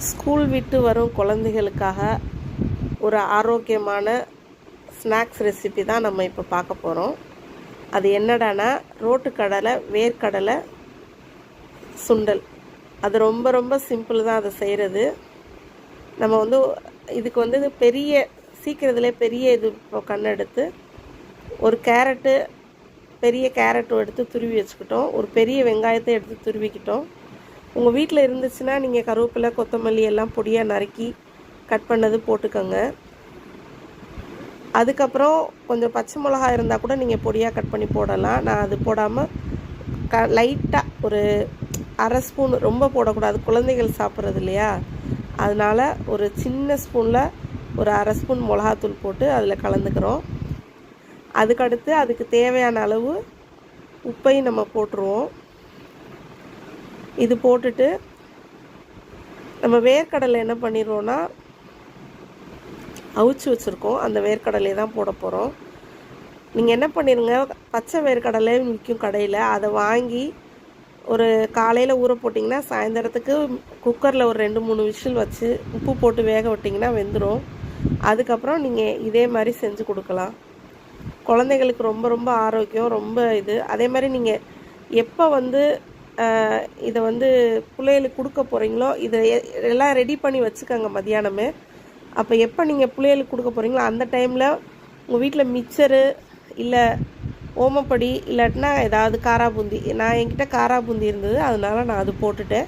School விட்டு வரும் குழந்தைகளுக்காக ஒரு ஆரோக்கியமான ஸ்நாக்ஸ் ரெசிபி தான் நம்ம இப்போ பார்க்க போகிறோம். அது என்னடானா ரோட்டுக்கடலை வேர்க்கடலை சுண்டல். அது ரொம்ப ரொம்ப சிம்பிள் தான் அதை செய்கிறது. நம்ம இதுக்கு சீக்கிரத்துலேயே பெரிய இது இப்போ கண்ணெடுத்து ஒரு கேரட்டு, பெரிய கேரட்டும் எடுத்து துருவி வச்சுக்கிட்டோம். ஒரு பெரிய வெங்காயத்தை எடுத்து துருவிக்கிட்டோம். உங்கள் வீட்டில் இருந்துச்சுன்னா நீங்கள் கருவேப்பிலை, கொத்தமல்லி எல்லாம் பொடியாக நறுக்கி கட் பண்ணது போட்டுக்கோங்க. அதுக்கப்புறம் கொஞ்சம் பச்சை மிளகாய் இருந்தால் கூட நீங்கள் பொடியாக கட் பண்ணி போடலாம். நான் அது போடாமல் லைட்டாக ஒரு அரை ஸ்பூன், ரொம்ப போடக்கூடாது, குழந்தைகள் சாப்பிட்றது இல்லையா, அதனால் ஒரு சின்ன ஸ்பூனில் ஒரு அரை ஸ்பூன் மிளகாத்தூள் போட்டு அதில் கலந்துக்கிறோம். அதுக்கடுத்து அதுக்கு தேவையான அளவு உப்பையும் நம்ம போட்டுருவோம். இது போட்டுட்டு நம்ம வேர்க்கடலை என்ன பண்ணிடுவோன்னா அவிச்சு வச்சுருக்கோம், அந்த வேர்க்கடலையை தான் போட போகிறோம். நீங்கள் என்ன பண்ணிடுங்க, பச்சை வேர்க்கடலை விற்கும் கடையில், அதை வாங்கி ஒரு காலையில் ஊற போட்டிங்கன்னா சாயந்தரத்துக்கு குக்கரில் ஒரு 2-3 விசில் வச்சு உப்பு போட்டு வேக விட்டிங்கன்னா வெந்துடும். அதுக்கப்புறம் நீங்கள் இதே மாதிரி செஞ்சு கொடுக்கலாம். குழந்தைகளுக்கு ரொம்ப ரொம்ப ஆரோக்கியம், ரொம்ப இது. அதே மாதிரி நீங்கள் எப்போ இதை பிள்ளைகளுக்கு கொடுக்க போகிறீங்களோ இதை எல்லாம் ரெடி பண்ணி வச்சுக்கோங்க மதியானமே. அப்போ எப்போ நீங்கள் பிள்ளைகளுக்கு கொடுக்க போகிறீங்களோ அந்த டைமில் உங்கள் வீட்டில் மிக்சரு இல்லை ஓமப்படி இல்லாட்டினா ஏதாவது காராபூந்தி, நான் என்கிட்ட காராபூந்தி இருந்தது அதனால் நான் அது போட்டுட்டேன்.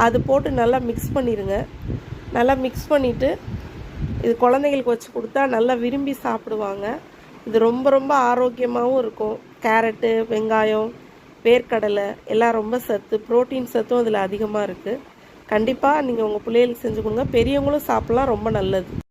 அது போட்டு நல்லா மிக்ஸ் பண்ணிடுங்க. நல்லா மிக்ஸ் பண்ணிவிட்டு இது குழந்தைங்களுக்கு வச்சு கொடுத்தா நல்லா விரும்பி சாப்பிடுவாங்க. இது ரொம்ப ரொம்ப ஆரோக்கியமாகவும் இருக்கும். கேரட்டு, வெங்காயம், வேர்க்கடலை எல்லாம் ரொம்ப சத்து, புரோட்டீன் சத்தும் அதில் அதிகமாக இருக்குது. கண்டிப்பாக நீங்கள் உங்கள் பிள்ளைகளுக்கு செஞ்சு கொடுங்க. பெரியவங்களும் சாப்பிட்லாம், ரொம்ப நல்லது.